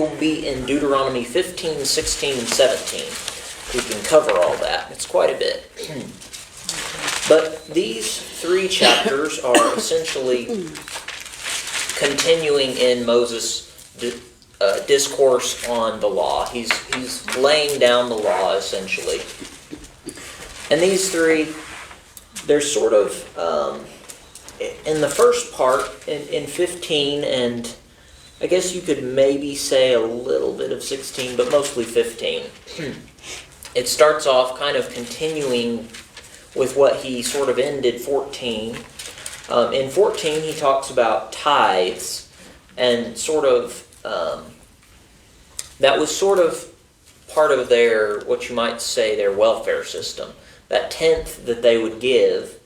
will be in Deuteronomy 15, 16, and 17. We can cover all that. It's quite a bit. But these 3 chapters are essentially continuing in Moses' discourse on the law. He's laying down the law, essentially. And these 3, they're sort of, in the first part, in 15, and I guess you could maybe say a little bit of 16, but mostly 15. It starts off kind of continuing with what he sort of ended 14. In 14, he talks about tithes, and sort of, that was sort of part of their, what you might say, their welfare system. That tenth that they would give,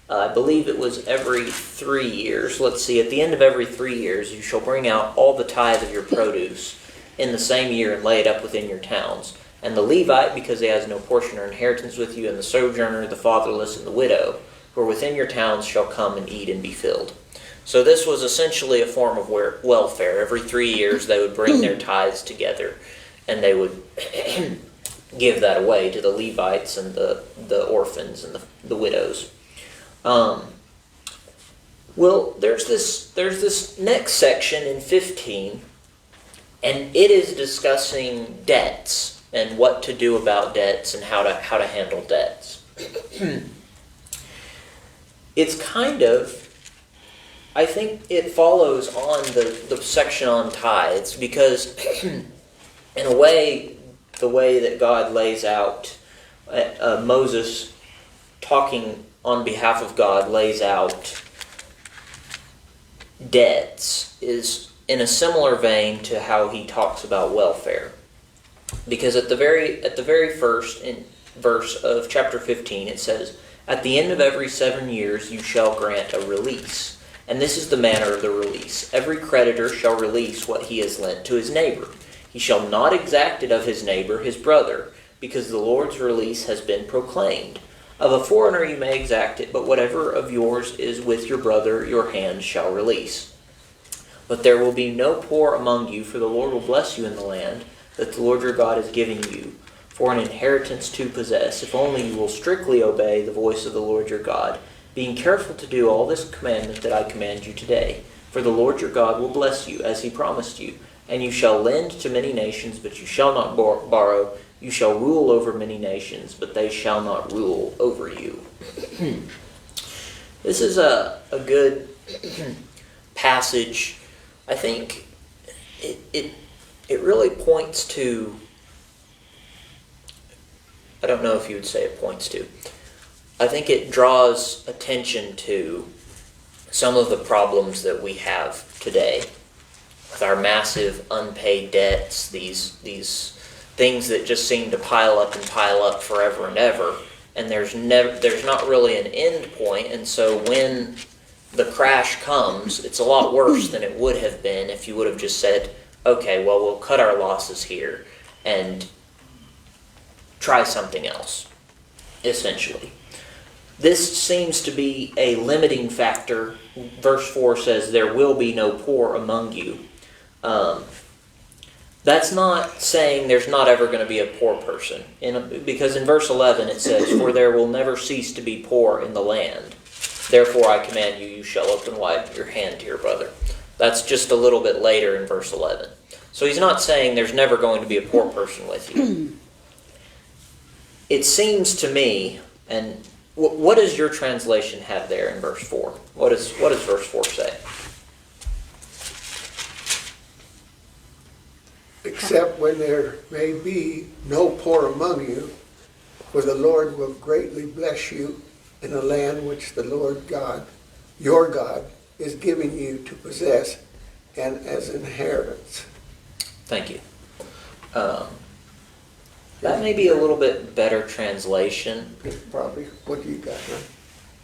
I believe it was every 3 years. Let's see, at the end of every 3 years, you shall bring out all the tithe of your produce in the same year and lay it up within your towns. And the Levite, because he has no portion or inheritance with you, and the sojourner, the fatherless, and the widow, who are within your towns, shall come and eat and be filled. So this was essentially a form of welfare. Every 3 years they would bring their tithes together, and they would give that away to the Levites and the orphans and the widows. Well, there's this next section in 15, and it is discussing debts and what to do about debts and how to handle debts. It's kind of, I think it follows on the section on tithes, because in a way, the way that God lays out, Moses talking on behalf of God lays out debts is in a similar vein to how he talks about welfare. Because at the very first in verse of chapter 15 it says, "At the end of every 7 years you shall grant a release. And this is the manner of the release. Every creditor shall release what he has lent to his neighbor. He shall not exact it of his neighbor, his brother, because the Lord's release has been proclaimed. Of a foreigner you may exact it, but whatever of yours is with your brother, your hand shall release. But there will be no poor among you, for the Lord will bless you in the land that the Lord your God is giving you for an inheritance to possess, if only you will strictly obey the voice of the Lord your God, being careful to do all this commandment that I command you today. For the Lord your God will bless you, as he promised you, and you shall lend to many nations, but you shall not borrow. You shall rule over many nations, but they shall not rule over you." This is a good passage. I think it really points to, I don't know if you would say it points to, I think it draws attention to some of the problems that we have today with our massive unpaid debts, these things that just seem to pile up forever and ever, and there's not really an end point, and so when the crash comes, it's a lot worse than it would have been if you would have just said, okay, well, we'll cut our losses here and try something else, essentially. This seems to be a limiting factor. Verse 4 says, "There will be no poor among you." That's not saying there's not ever going to be a poor person. Because in verse 11 it says, "For there will never cease to be poor in the land. Therefore I command you, you shall open wide your hand to your brother." That's just a little bit later in verse 11. So he's not saying there's never going to be a poor person with you. It seems to me, and what does your translation have there in verse 4? What does verse 4 say? "Except when there may be no poor among you, for the Lord will greatly bless you in the land which the Lord God, your God, is giving you to possess and as inheritance." Thank you. That may be a little bit better translation. Probably. What do you got, huh?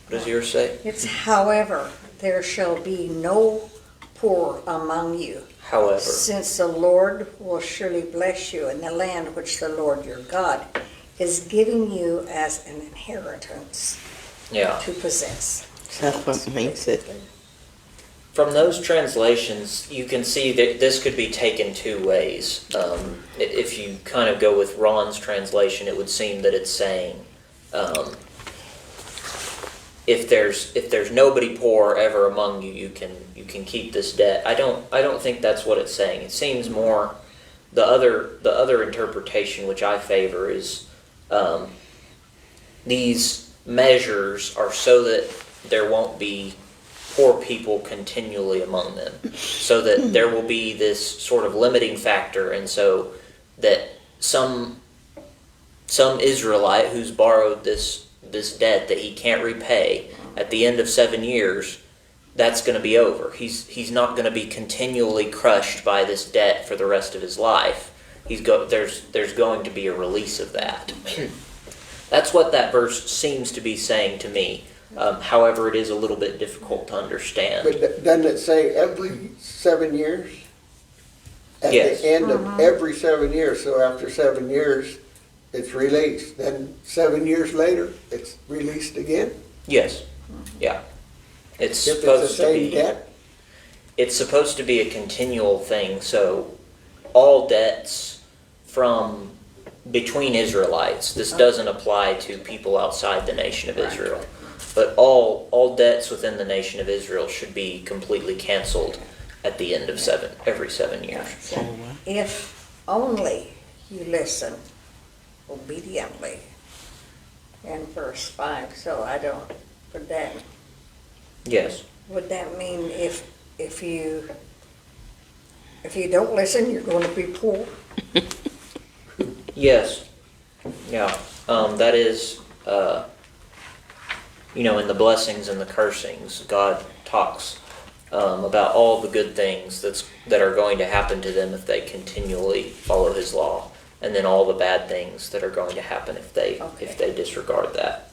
What does yours say? It's, "However, there shall be no poor among you. However. Since the Lord will surely bless you in the land which the Lord your God is giving you as an inheritance to possess." That's what makes it. From those translations, you can see that this could be taken two ways. If you kind of go with Ron's translation, it would seem that it's saying, if there's nobody poor ever among you, you can keep this debt. I don't think that's what it's saying. It seems more the other interpretation, which I favor, is these measures are so that there won't be poor people continually among them, so that there will be this sort of limiting factor, and so that some Israelite who's borrowed this debt that he can't repay at the end of 7 years, that's going to be over. He's not going to be continually crushed by this debt for the rest of his life. There's going to be a release of that. That's what that verse seems to be saying to me. However, it is a little bit difficult to understand. But doesn't it say every 7 years? At Yes. the end of every 7 years, so after 7 years, it's released. Then 7 years later, it's released again? Yes. Yeah. It's If it's the supposed to same be. debt? It's supposed to be a continual thing. So all debts from between Israelites. This doesn't apply to people outside the nation of Israel. But all debts within the nation of Israel should be completely canceled at the end of every 7 years. If only you listen obediently in verse 5. So I don't, Yes. would that mean if you don't listen, you're going to be poor? Yes. Yeah. That is, in the blessings and the cursings, God talks about all the good things that are going to happen to them if they continually follow His law, and then all the bad things that are going to happen if they disregard that.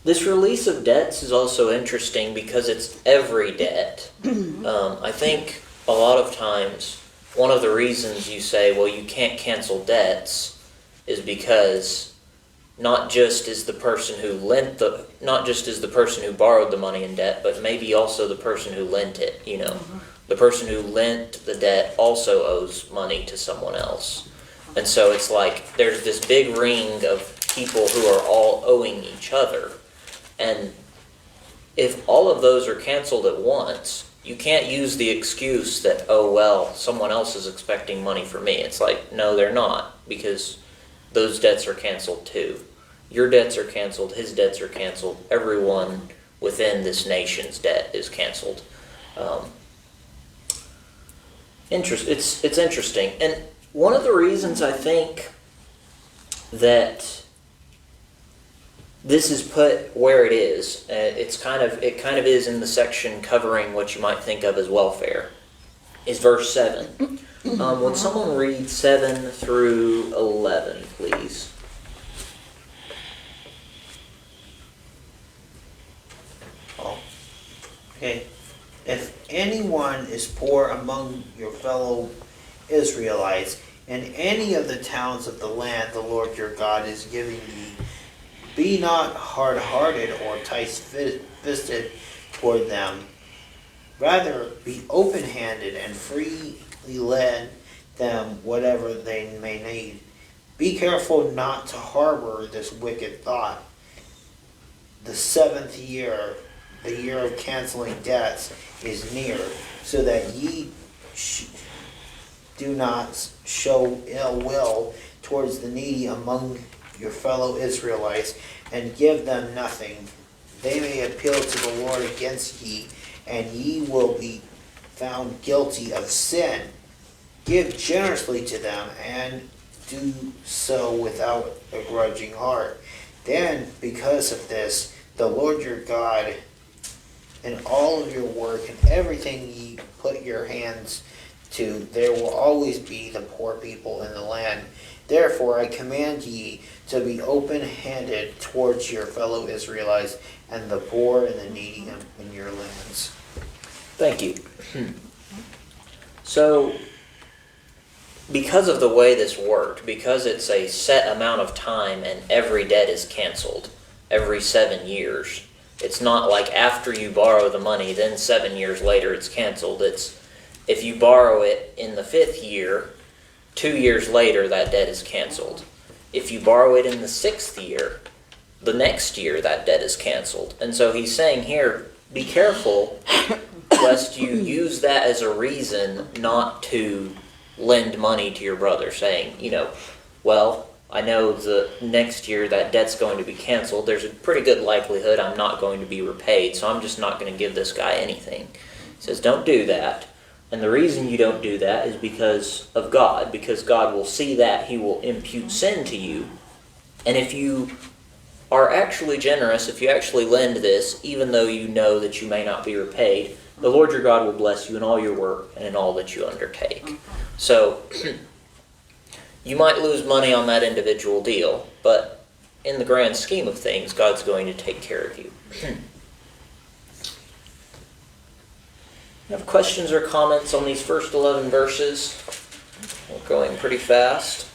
This release of debts is also interesting because it's every debt. I think a lot of times one of the reasons you say, well, you can't cancel debts is because not just is the person who borrowed the money in debt, but maybe also the person who lent it, The person who lent the debt also owes money to someone else. And so it's like there's this big ring of people who are all owing each other. And if all of those are canceled at once, you can't use the excuse that, oh, well, someone else is expecting money from me. It's like, no, they're not, because those debts are canceled too. Your debts are canceled, his debts are canceled, everyone within this nation's debt is canceled. It's interesting. And one of the reasons I think that this is put where it is, it kind of is in the section covering what you might think of as welfare, is verse 7. Would someone read 7 through 11, please? Oh, okay. If anyone is poor among your fellow Israelites in any of the towns of the land the Lord your God is giving you, be not hard-hearted or tight-fisted toward them. Rather, be open-handed and freely lend them whatever they may need. Be careful not to harbor this wicked thought. The 7th year, the year of canceling debts, is near, so that ye do not show ill will towards the needy among your fellow Israelites, and give them nothing. They may appeal to the Lord against ye, and ye will be found guilty of sin. Give generously to them, and do so without a grudging heart. Then, because of this, the Lord your God, in all of your work and everything ye put your hands to, there will always be the poor people in the land. Therefore I command ye to be open-handed towards your fellow Israelites and the poor and the needy in your lands. Thank you. So, because of the way this worked, because it's a set amount of time and every debt is canceled, every 7 years. It's not like after you borrow the money, then 7 years later it's canceled. It's if you borrow it in the 5th year, 2 years later that debt is canceled. If you borrow it in the 6th year, the next year that debt is canceled. And so he's saying here, be careful lest you use that as a reason not to lend money to your brother, saying, well, I know the next year that debt's going to be canceled. There's a pretty good likelihood I'm not going to be repaid, so I'm just not going to give this guy anything. He says, don't do that. And the reason you don't do that is because of God, because God will see that, He will impute sin to you. And if you are actually generous, if you actually lend this, even though you know that you may not be repaid, the Lord your God will bless you in all your work and in all that you undertake. So, you might lose money on that individual deal, but in the grand scheme of things, God's going to take care of you. You have questions or comments on these first 11 verses? We're going pretty fast.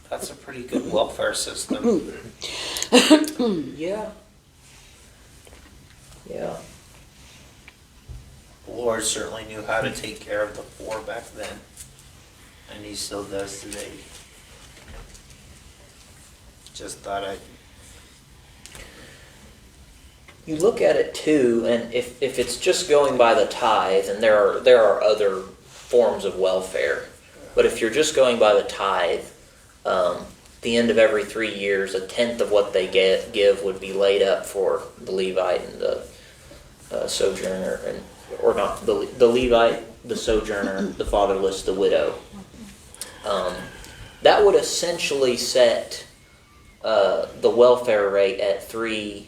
That's a pretty good welfare system. Yeah. Yeah. The Lord certainly knew how to take care of the poor back then, and He still does today. Just thought I'd... You look at it too, and if it's just going by the tithe, and there are other forms of welfare, but if you're just going by the tithe, the end of every 3 years, 1/10 of what they give would be laid up for the Levite and the sojourner, or not the Levite, the sojourner, the fatherless, the widow. That would essentially set the welfare rate at 3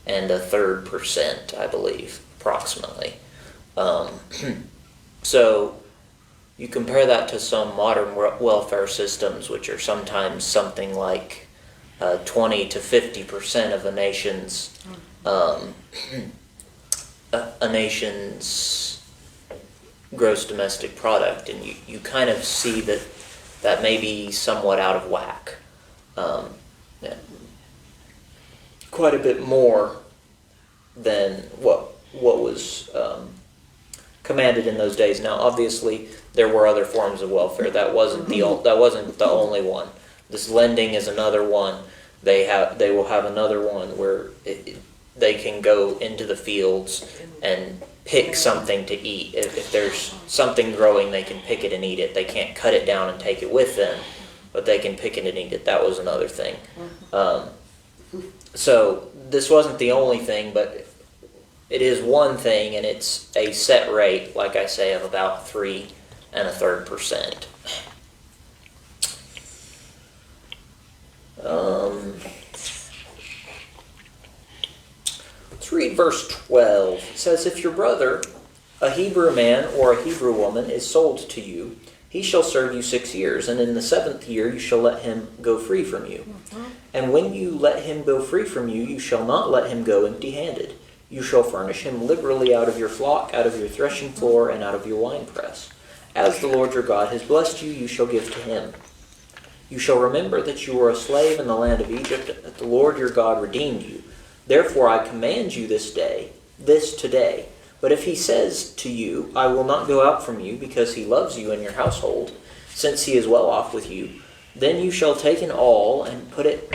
1/3%, I believe, approximately. So you compare that to some modern welfare systems, which are sometimes something like 20 to 50% of a nation's gross domestic product, and you kind of see that may be somewhat out of whack. Yeah. Quite a bit more than what was commanded in those days. Now, obviously, there were other forms of welfare. That wasn't the only one. This lending is another one. They will have another one where they can go into the fields and pick something to eat. If there's something growing, they can pick it and eat it. They can't cut it down and take it with them, but they can pick it and eat it. That was another thing. So this wasn't the only thing, but it is one thing, and it's a set rate, like I say, of about 3 1/3%. Let's read verse 12. It says, if your brother, a Hebrew man or a Hebrew woman, is sold to you, he shall serve you 6 years, and in the 7th year you shall let him go free from you. And when you let him go free from you, you shall not let him go empty-handed. You shall furnish him liberally out of your flock, out of your threshing floor, and out of your winepress. As the Lord your God has blessed you, you shall give to him. You shall remember that you were a slave in the land of Egypt, that the Lord your God redeemed you. Therefore I command you this today. But if he says to you, I will not go out from you, because he loves you and your household, since he is well off with you, then you shall take an awl and put it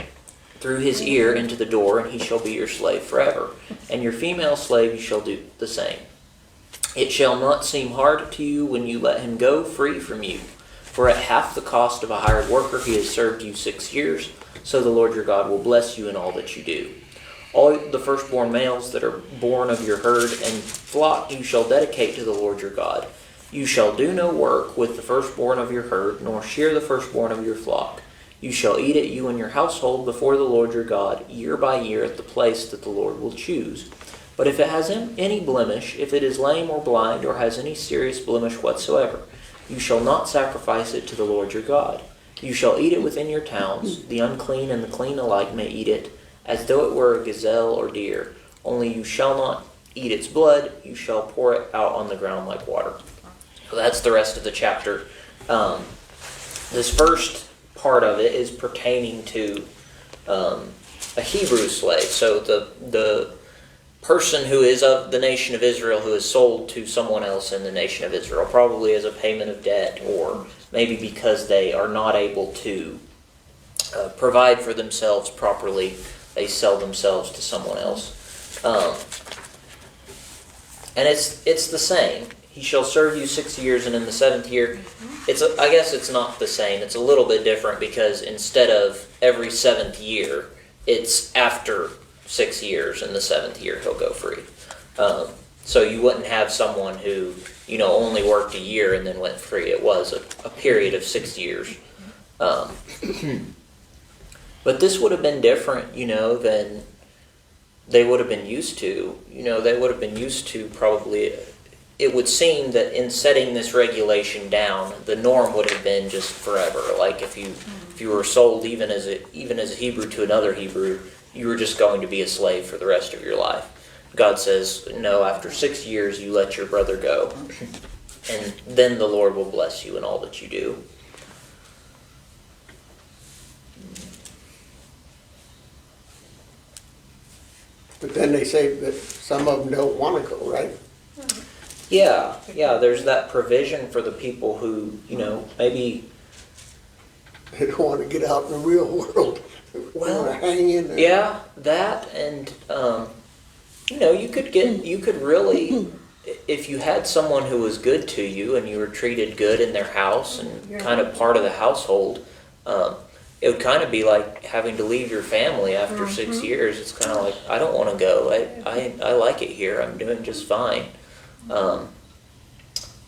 through his ear into the door, and he shall be your slave forever. And your female slave you shall do the same. It shall not seem hard to you when you let him go free from you. For at half the cost of a hired worker he has served you 6 years, so the Lord your God will bless you in all that you do. All the firstborn males that are born of your herd and flock you shall dedicate to the Lord your God. You shall do no work with the firstborn of your herd, nor shear the firstborn of your flock. You shall eat it, you and your household, before the Lord your God, year by year at the place that the Lord will choose. But if it has any blemish, if it is lame or blind, or has any serious blemish whatsoever, you shall not sacrifice it to the Lord your God. You shall eat it within your towns. The unclean and the clean alike may eat it, as though it were a gazelle or deer. Only you shall not eat its blood. You shall pour it out on the ground like water. So that's the rest of the chapter. This first part of it is pertaining to a Hebrew slave. So the person who is of the nation of Israel who is sold to someone else in the nation of Israel, probably as a payment of debt, or maybe because they are not able to provide for themselves properly, they sell themselves to someone else. And it's the same. He shall serve you 6 years, and in the 7th year, I guess it's not the same. It's a little bit different because instead of every 7th year, it's after 6 years, and the 7th year he'll go free. So you wouldn't have someone who, only worked a year and then went free. It was a period of 6 years. But this would have been different, than they would have been used to. They would have been used to probably. It would seem that in setting this regulation down, the norm would have been just forever. Like if you were sold even as a Hebrew to another Hebrew, you were just going to be a slave for the rest of your life. God says, no, after 6 years you let your brother go, and then the Lord will bless you in all that you do. But then they say that some of them don't want to go, right? Yeah, there's that provision for the people who, maybe... They don't want to get out in the real world. They want to hang in there. Yeah, that, and, you could really, if you had someone who was good to you and you were treated good in their house and kind of part of the household, it would kind of be like having to leave your family after 6 years. It's kind of like, I don't want to go. I like it here. I'm doing just fine. And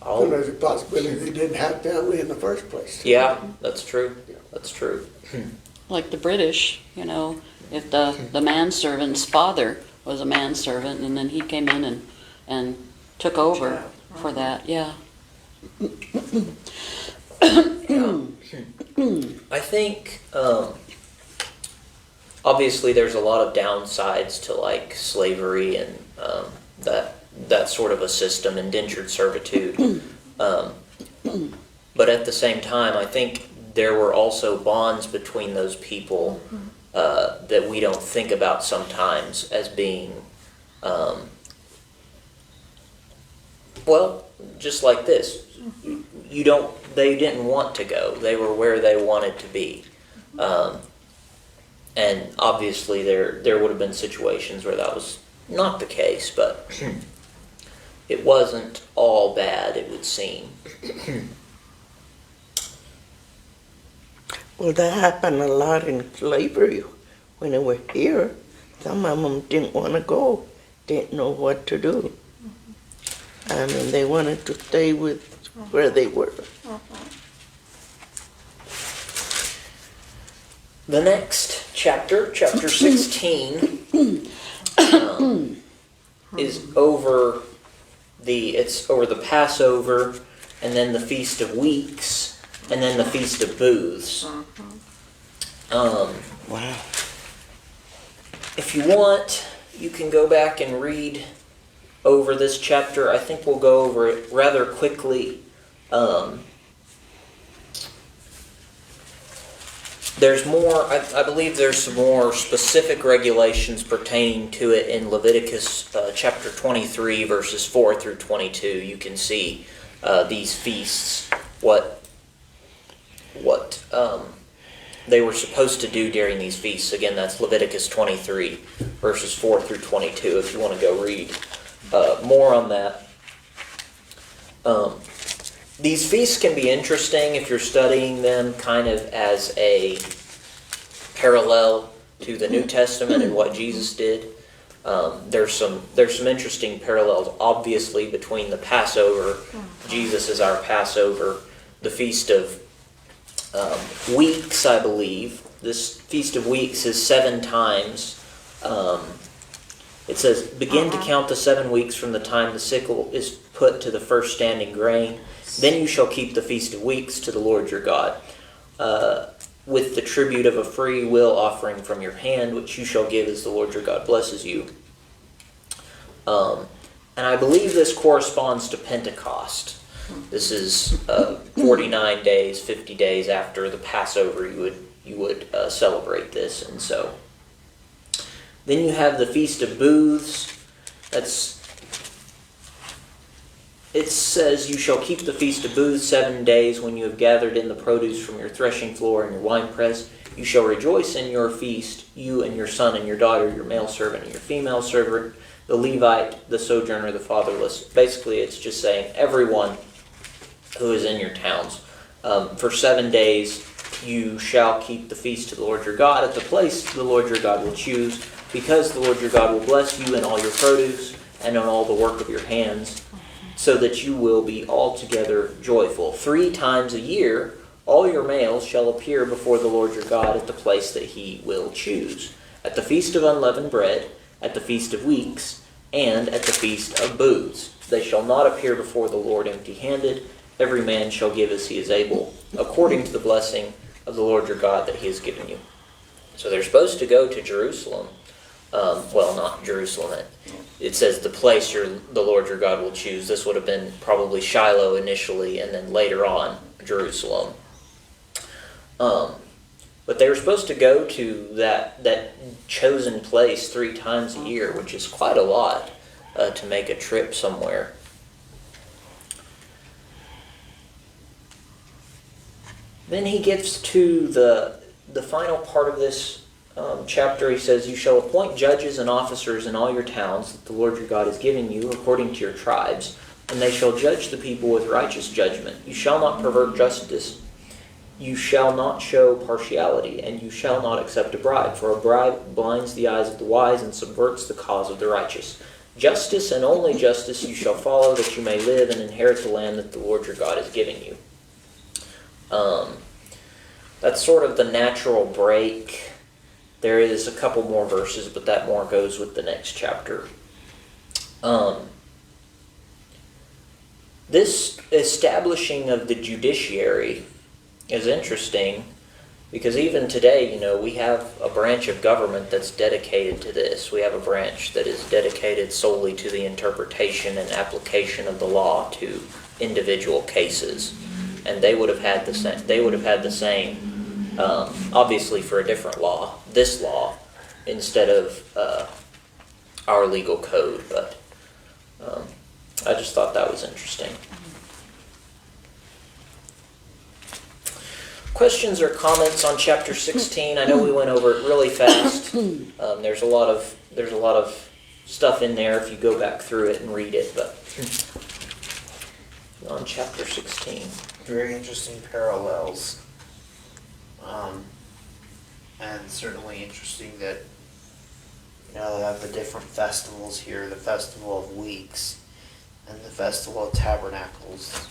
there's a possibility they didn't have family in the first place. Yeah, that's true. That's true. Like the British, if the manservant's father was a manservant and then he came in and took over for that, yeah. I think, obviously there's a lot of downsides to like slavery and that sort of a system, indentured servitude. But at the same time, I think there were also bonds between those people that we don't think about sometimes as being, just like this. They didn't want to go. They were where they wanted to be. And obviously there would have been situations where that was not the case, but it wasn't all bad, it would seem. Well, that happened a lot in slavery when they were here. Some of them didn't want to go, didn't know what to do. I mean, they wanted to stay with where they were. The next chapter 16, is over the Passover, and then the Feast of Weeks, and then the Feast of Booths. Wow. If you want, you can go back and read over this chapter. I think we'll go over it rather quickly. There's more, I believe there's some more specific regulations pertaining to it in Leviticus chapter 23, verses 4 through 22. You can see these feasts, what they were supposed to do during these feasts. Again, that's Leviticus 23, verses 4 through 22, if you want to go read more on that. These feasts can be interesting if you're studying them kind of as a parallel to the New Testament and what Jesus did. There's some interesting parallels, obviously, between the Passover. Jesus is our Passover. The Feast of Weeks, I believe. This Feast of Weeks is 7 times. It says, begin to count the 7 weeks from the time the sickle is put to the first standing grain. Then you shall keep the Feast of Weeks to the Lord your God, with the tribute of a free will offering from your hand, which you shall give as the Lord your God blesses you. And I believe this corresponds to Pentecost. This is 49 days, 50 days after the Passover. You would celebrate this, and so Then you have the Feast of Booths. It says, you shall keep the Feast of Booths 7 days when you have gathered in the produce from your threshing floor and your winepress. You shall rejoice in your feast, you and your son and your daughter, your male servant and your female servant, the Levite, the sojourner, the fatherless. Basically, it's just saying everyone who is in your towns. For 7 days you shall keep the feast to the Lord your God at the place the Lord your God will choose, because the Lord your God will bless you in all your produce and on all the work of your hands, so that you will be altogether joyful. 3 times a year all your males shall appear before the Lord your God at the place that he will choose, at the feast of unleavened bread, at the feast of weeks, and at the feast of booths. They shall not appear before the Lord empty-handed. Every man shall give as he is able, according to the blessing of the Lord your God that he has given you. So they're supposed to go to Jerusalem. Well, not Jerusalem. It says the place the Lord your God will choose. This would have been probably Shiloh initially, and then later on Jerusalem. But they were supposed to go to that chosen place 3 times a year, which is quite a lot to make a trip somewhere. Then he gets to the final part of this chapter. He says, you shall appoint judges and officers in all your towns that the Lord your God is giving you according to your tribes, and they shall judge the people with righteous judgment. You shall not pervert justice. You shall not show partiality, and you shall not accept a bribe, for a bribe blinds the eyes of the wise and subverts the cause of the righteous. Justice and only justice you shall follow, that you may live and inherit the land that the Lord your God is giving you. That's sort of the natural break. There is a couple more verses, but that more goes with the next chapter. This establishing of the judiciary is interesting, because even today, we have a branch of government that's dedicated to this. We have a branch that is dedicated solely to the interpretation and application of the law to individual cases, and they would have had the same. They would have had the same. Obviously, for a different law, this law, instead of our legal code. But I just thought that was interesting. Questions or comments on chapter 16? I know we went over it really fast. There's a lot of stuff in there if you go back through it and read it. But on chapter 16, Very interesting parallels. And certainly interesting that, they have the different festivals here, the Festival of Weeks and the Festival of Tabernacles,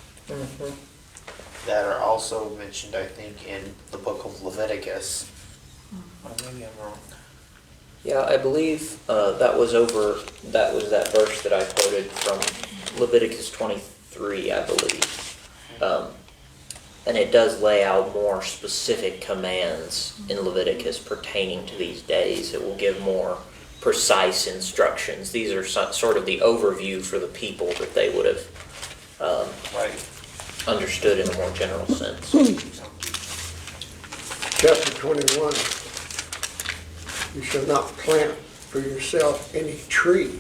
that are also mentioned, I think, in the book of Leviticus. Or maybe I'm wrong. yeah, I believe that was that verse that I quoted from Leviticus 23, I believe. And it does lay out more specific commands in Leviticus pertaining to these days. It will give more precise instructions. These are sort of the overview for the people that they would have understood in a more general sense. Chapter 21, you shall not plant for yourself any tree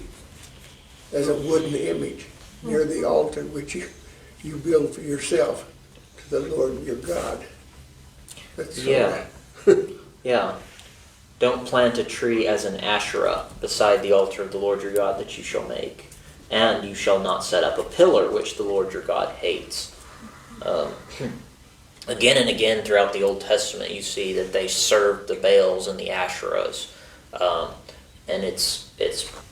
as a wooden image near the altar which you build for yourself to the Lord your God. That's Yeah. Yeah. Don't plant a tree as an Asherah beside the altar of the Lord your God that you shall make. And you shall not set up a pillar which the Lord your God hates. Again and again throughout the Old Testament you see that they served the Baals and the Asherahs. And it's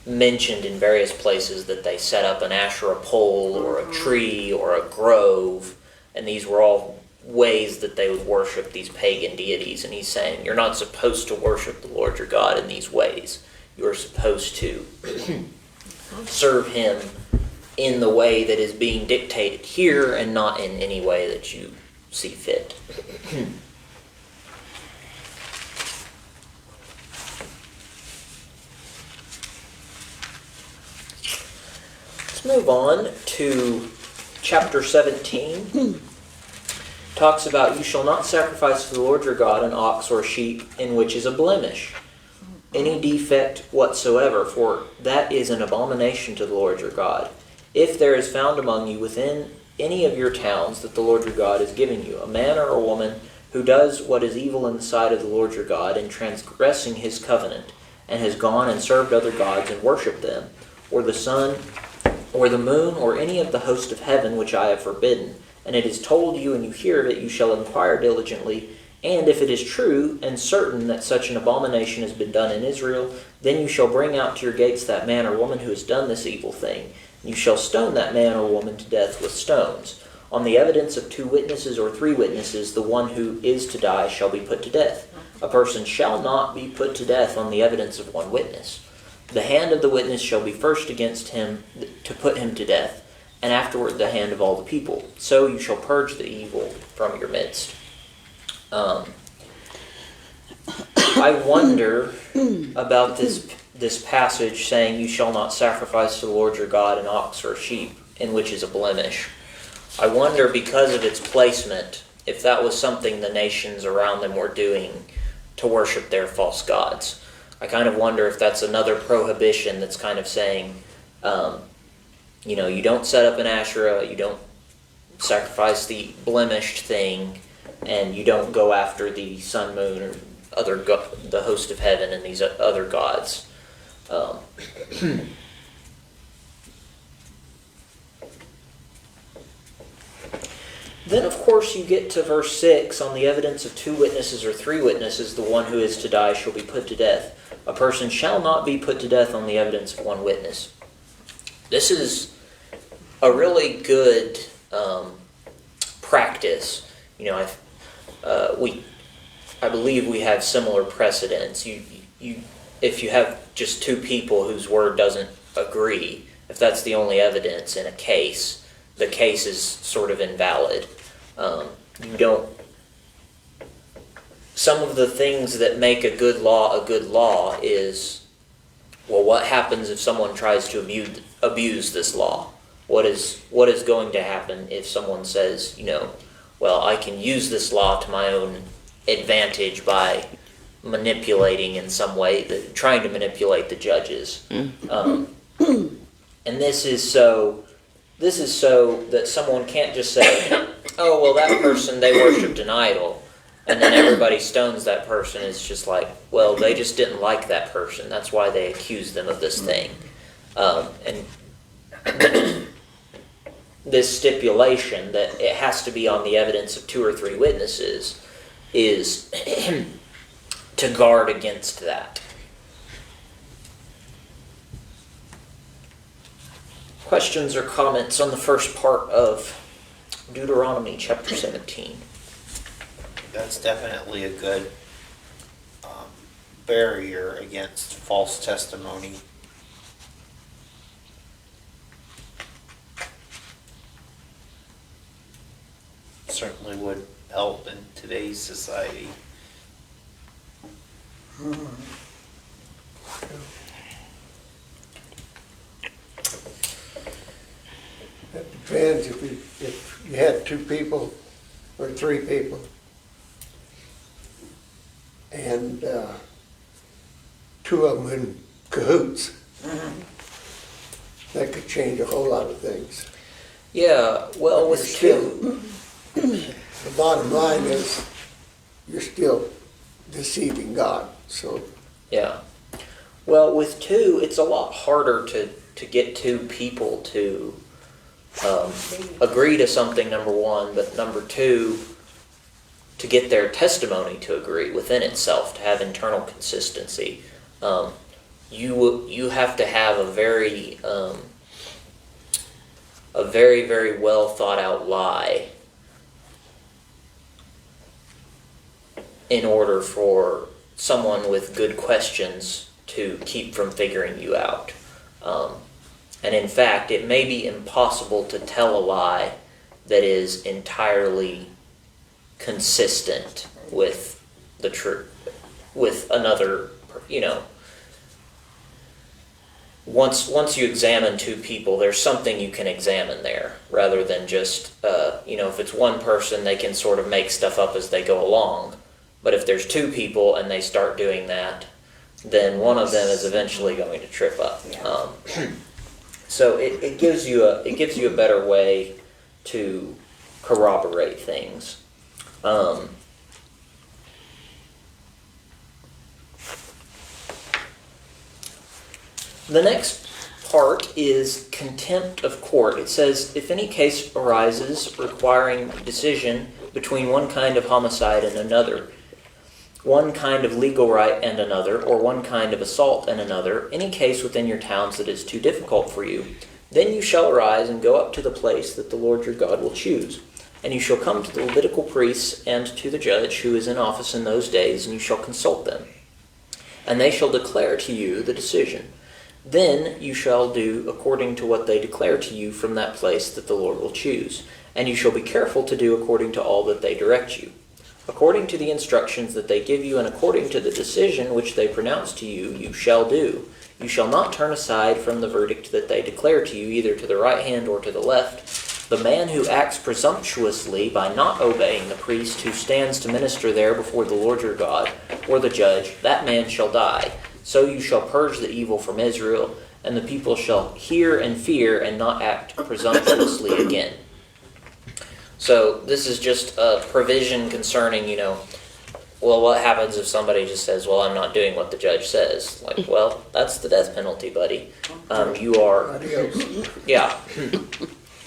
mentioned in various places that they set up an Asherah pole or a tree or a grove. And these were all ways that they would worship these pagan deities. And he's saying, you're not supposed to worship the Lord your God in these ways. You're supposed to serve him in the way that is being dictated here and not in any way that you see fit. Let's move on to chapter 17. Talks about, you shall not sacrifice to the Lord your God an ox or a sheep in which is a blemish. any defect whatsoever, for that is an abomination to the Lord your God. If there is found among you within any of your towns that the Lord your God is giving you, a man or a woman who does what is evil in the sight of the Lord your God, in transgressing his covenant, and has gone and served other gods and worshipped them, or the sun, or the moon, or any of the host of heaven which I have forbidden, and it is told you, and you hear of it, you shall inquire diligently, and if it is true and certain that such an abomination has been done in Israel, then you shall bring out to your gates that man or woman who has done this evil thing. You shall stone that man or woman to death with stones. On the evidence of 2 witnesses or 3 witnesses, the one who is to die shall be put to death. A person shall not be put to death on the evidence of 1 witness. The hand of the witness shall be first against him to put him to death, and afterward the hand of all the people. So you shall purge the evil from your midst. I wonder about this passage saying, you shall not sacrifice to the Lord your God an ox or a sheep, in which is a blemish. I wonder, because of its placement, if that was something the nations around them were doing to worship their false gods. I kind of wonder if that's another prohibition that's kind of saying, you don't set up an Asherah, you don't sacrifice the blemished thing, and you don't go after the sun, moon, or the host of heaven and these other gods. Then, of course, you get to verse 6, on the evidence of 2 witnesses or 3 witnesses, the one who is to die shall be put to death. A person shall not be put to death on the evidence of 1 witness. This is a really good practice. I believe we have similar precedents. If you have just 2 people whose word doesn't agree, if that's the only evidence in a case, the case is sort of invalid. Some of the things that make a good law is, well, what happens if someone tries to abuse this law? What is going to happen if someone says, well, I can use this law to my own advantage by manipulating in some way, trying to manipulate the judges. And this is so that someone can't just say, oh, well, that person, they worshipped an idol, and then everybody stones that person. It's just like, well, they just didn't like that person. That's why they accused them of this thing. And this stipulation that it has to be on the evidence of 2 or 3 witnesses is to guard against that. Questions or comments on the first part of Deuteronomy chapter 17? That's definitely a good barrier against false testimony. Certainly would help in today's society. It depends if you had 2 people or 3 people, and 2 of them in cahoots. That could change a whole lot of things. Yeah, well, with Still, the bottom line is you're still deceiving God. So yeah. Well, with 2, it's a lot harder to get 2 people to agree to something, number 1, but number 2, to get their testimony to agree within itself, to have internal consistency. You have to have a very, very well thought out lie in order for someone with good questions to keep from figuring you out. And in fact, it may be impossible to tell a lie that is entirely consistent with the truth, with another, once you examine 2 people, there's something you can examine there, rather than just, if it's 1 person, they can sort of make stuff up as they go along. But if there's 2 people and they start doing that, then one of them is eventually going to trip up. Yeah. So it gives you a better way to corroborate things. The next part is contempt of court. It says, if any case arises requiring decision between one kind of homicide and another, one kind of legal right and another, or one kind of assault and another, any case within your towns that is too difficult for you, then you shall arise and go up to the place that the Lord your God will choose. And you shall come to the Levitical priests and to the judge who is in office in those days, and you shall consult them. And they shall declare to you the decision. Then you shall do according to what they declare to you from that place that the Lord will choose. And you shall be careful to do according to all that they direct you. According to the instructions that they give you, and according to the decision which they pronounce to you, you shall do. You shall not turn aside from the verdict that they declare to you, either to the right hand or to the left. The man who acts presumptuously by not obeying the priest who stands to minister there before the Lord your God, or the judge, that man shall die. So you shall purge the evil from Israel, and the people shall hear and fear and not act presumptuously again. So this is just a provision concerning, well, what happens if somebody just says, well, I'm not doing what the judge says? Like, well, that's the death penalty, buddy. You are, Adios. yeah,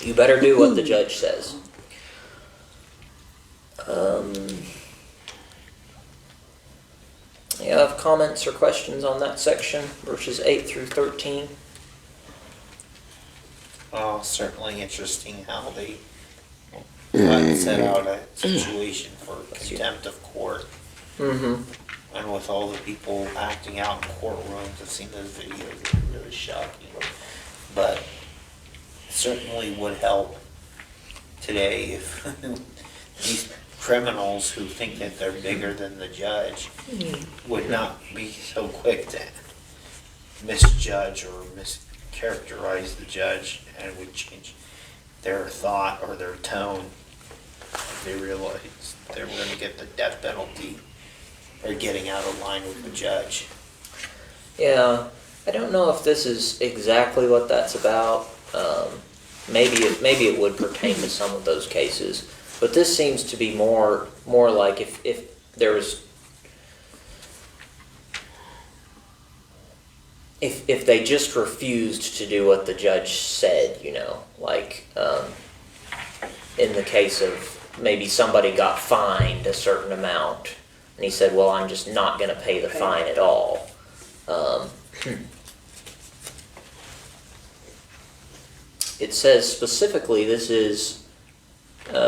you better do what the judge says. You have comments or questions on that section, verses 8 through 13? Oh, certainly interesting how they set out a situation for contempt of court. Mm-hmm. And with all the people acting out in courtrooms, I've seen those videos, they're really shocking. But certainly would help today if these criminals who think that they're bigger than the judge would not be so quick to misjudge or mischaracterize the judge, and would change their thought or their tone if they realized they were going to get the death penalty or getting out of line with the judge. Yeah, I don't know if this is exactly what that's about. Maybe it would pertain to some of those cases, but this seems to be more like if there was, if they just refused to do what the judge said, like in the case of maybe somebody got fined a certain amount, and he said, well, I'm just not going to pay the fine at all. It says specifically this is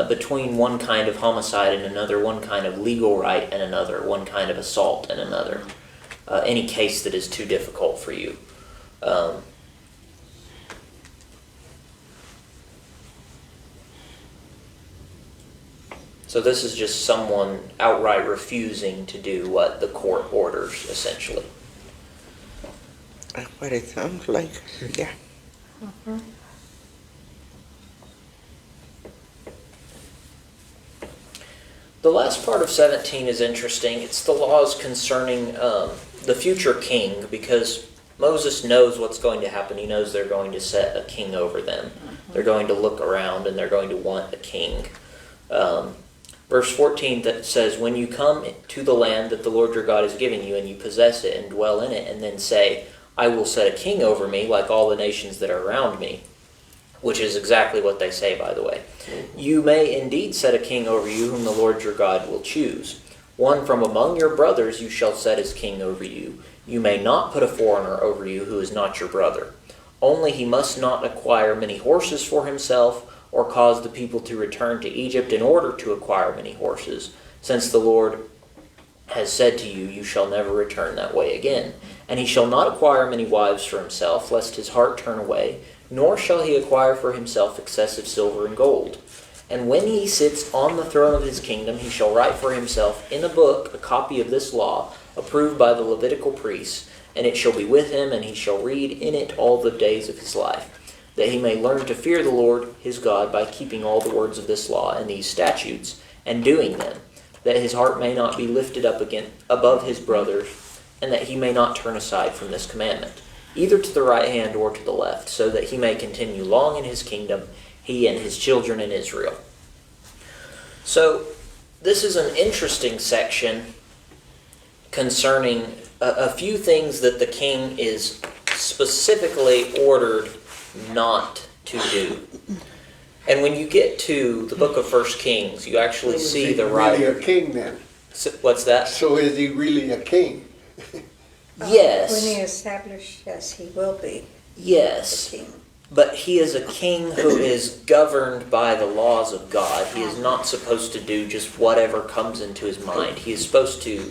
between one kind of homicide and another, one kind of legal right and another, one kind of assault and another. Any case that is too difficult for you. So this is just someone outright refusing to do what the court orders, essentially. That's what it sounds like, yeah. The last part of 17 is interesting. It's the laws concerning the future king, because Moses knows what's going to happen. He knows they're going to set a king over them. They're going to look around and they're going to want a king. Verse 14 that says, when you come to the land that the Lord your God is giving you, and you possess it and dwell in it, and then say, I will set a king over me like all the nations that are around me, which is exactly what they say, by the way. You may indeed set a king over you whom the Lord your God will choose. One from among your brothers you shall set as king over you. You may not put a foreigner over you who is not your brother. Only he must not acquire many horses for himself, or cause the people to return to Egypt in order to acquire many horses, since the Lord has said to you, you shall never return that way again. And he shall not acquire many wives for himself, lest his heart turn away, nor shall he acquire for himself excessive silver and gold. And when he sits on the throne of his kingdom, he shall write for himself in a book a copy of this law, approved by the Levitical priests, and it shall be with him, and he shall read in it all the days of his life, that he may learn to fear the Lord his God by keeping all the words of this law and these statutes, and doing them, that his heart may not be lifted up above his brothers, and that he may not turn aside from this commandment, either to the right hand or to the left, so that he may continue long in his kingdom, he and his children in Israel. So, this is an interesting section concerning a few things that the king is specifically ordered not to do. And when you get to the book of 1 Kings, you actually see the Really writer. a king then? What's that? So is he really a king? Yes. When he established, yes, he will be the Yes. king. But he is a king who is governed by the laws of God. He is not supposed to do just whatever comes into his mind. He is supposed to,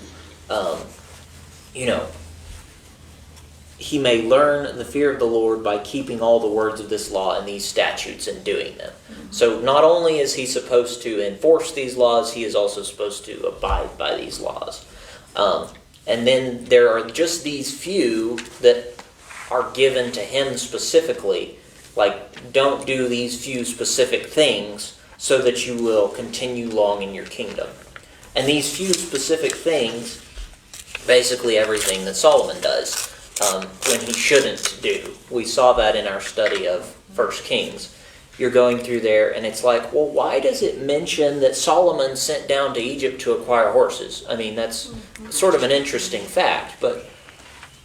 he may learn the fear of the Lord by keeping all the words of this law and these statutes and doing them. So not only is he supposed to enforce these laws, he is also supposed to abide by these laws. And then there are just these few that are given to him specifically, like don't do these few specific things so that you will continue long in your kingdom. And these few specific things, basically everything that Solomon does, when he shouldn't do. We saw that in our study of 1 Kings. You're going through there and it's like, well, why does it mention that Solomon sent down to Egypt to acquire horses? I mean, that's sort of an interesting fact, but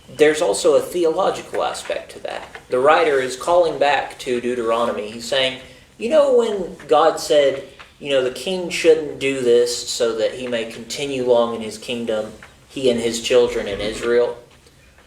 there's also a theological aspect to that. The writer is calling back to Deuteronomy. He's saying, when God said, the king shouldn't do this so that he may continue long in his kingdom, he and his children in Israel.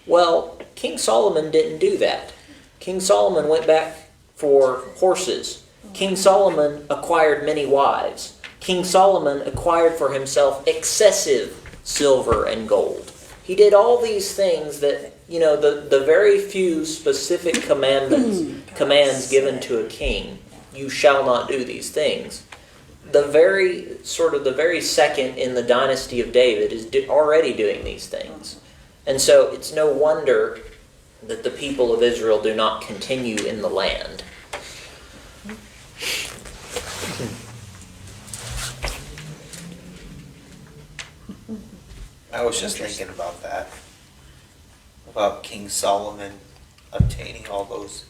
Well, King Solomon didn't do that. King Solomon went back for horses. King Solomon acquired many wives. King Solomon acquired for himself excessive silver and gold. He did all these things that, the very few specific commands given to a king, you shall not do these things. The very second in the dynasty of David is already doing these things. And so it's no wonder that the people of Israel do not continue in the land. I was just thinking about that. About King Solomon obtaining all those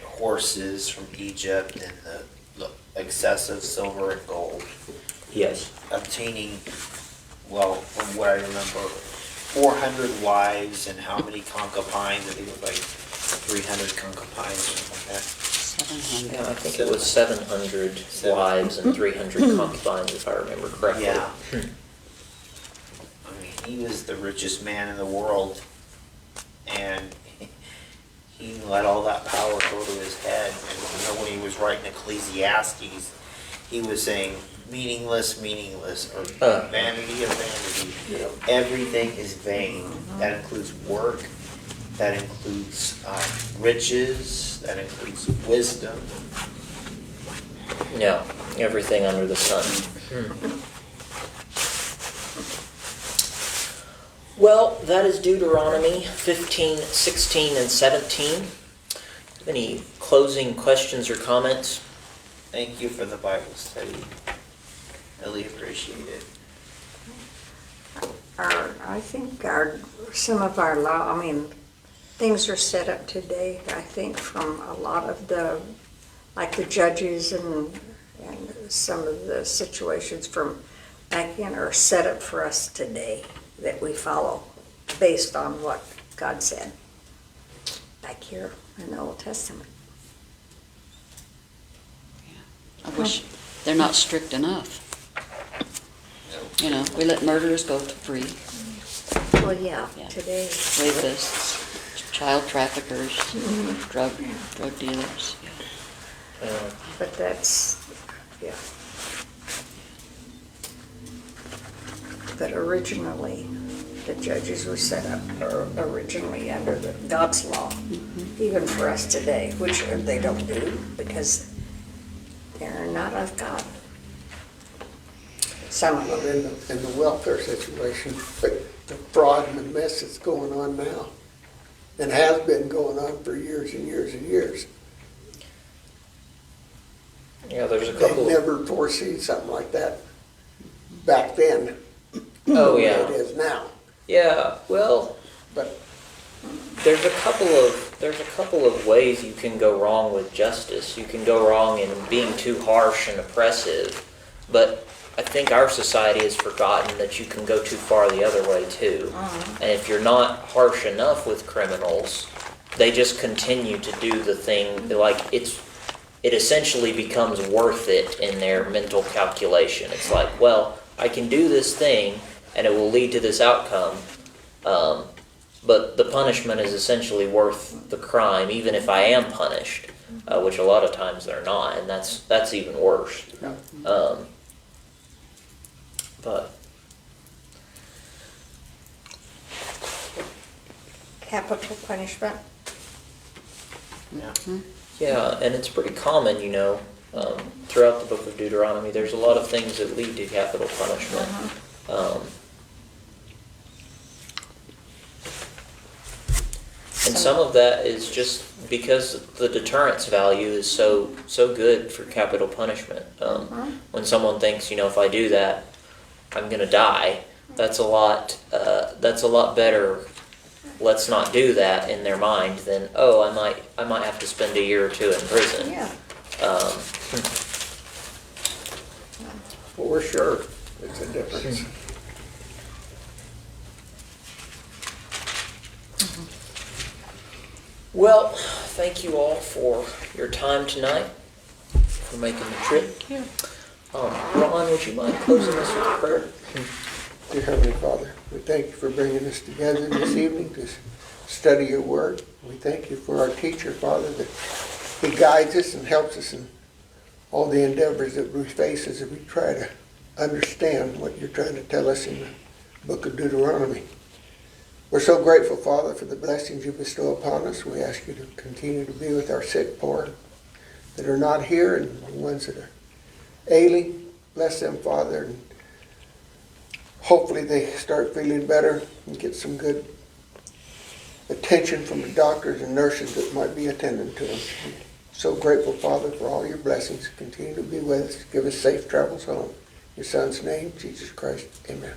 horses from Egypt and the excessive silver and gold. Yes. Obtaining, from what I remember, 400 wives and how many concubines? I think it was like 300 concubines or something like that. 700. Yeah, I think it was 700 wives and 300 concubines, if I remember correctly. Yeah. I mean, he was the richest man in the world, and he let all that power go to his head. And when he was writing Ecclesiastes, he was saying, meaningless, or vanity of vanity. Everything is vain. That includes work, that includes riches, that includes wisdom. Yeah, everything under the sun. Well, that is Deuteronomy 15, 16, and 17. Any closing questions or comments? Thank you for the Bible study. Really appreciate it. I think some of our law, things are set up today, I think, from a lot of the judges and some of the situations from back then are set up for us today that we follow based on what God said back here in the Old Testament. I wish they're not strict enough. We let murderers go free. Well, yeah, Yeah. today. Rapists, child traffickers, drug dealers. But that's, yeah. But originally, the judges were set up originally under God's law, even for us today, which they don't do because they're not of God. Some of Well, them. in the welfare situation, but the fraud and the mess that's going on now, and has been going on for years and years and years. Yeah, there's a They couple. never foreseen something like that back then. Oh, the way yeah. It is now. Yeah, well, But there's a couple of ways you can go wrong with justice. You can go wrong in being too harsh and oppressive, but I think our society has forgotten that you can go too far the other way too. And if you're not harsh enough with criminals, they just continue to do the thing, like it essentially becomes worth it in their mental calculation. It's like, well, I can do this thing and it will lead to this outcome, but the punishment is essentially worth the crime, even if I am punished, which a lot of times they're not, and that's even worse. But Capital punishment. yeah, and it's pretty common, throughout the book of Deuteronomy. There's a lot of things that lead to capital punishment. And some of that is just because the deterrence value is so good for capital punishment. When someone thinks, if I do that, I'm gonna die. That's a lot better. Let's not do that in their mind than, oh, I might have to spend a year or two in prison. Yeah. for sure, it's a difference. Well, thank you all for your time tonight, for making the trip. Ron, would you mind closing us with a prayer? Dear Heavenly Father, we thank you for bringing us together this evening to study your word. We thank you for our teacher, Father, that he guides us and helps us in all the endeavors that we face as we try to understand what you're trying to tell us in the book of Deuteronomy. We're so grateful, Father, for the blessings you bestow upon us. We ask you to continue to be with our sick poor that are not here and the ones that are ailing. Bless them, Father, and hopefully they start feeling better and get some good attention from the doctors and nurses that might be attending to them. So grateful, Father, for all your blessings. Continue to be with us. Give us safe travels home. In your Son's name, Jesus Christ. Amen.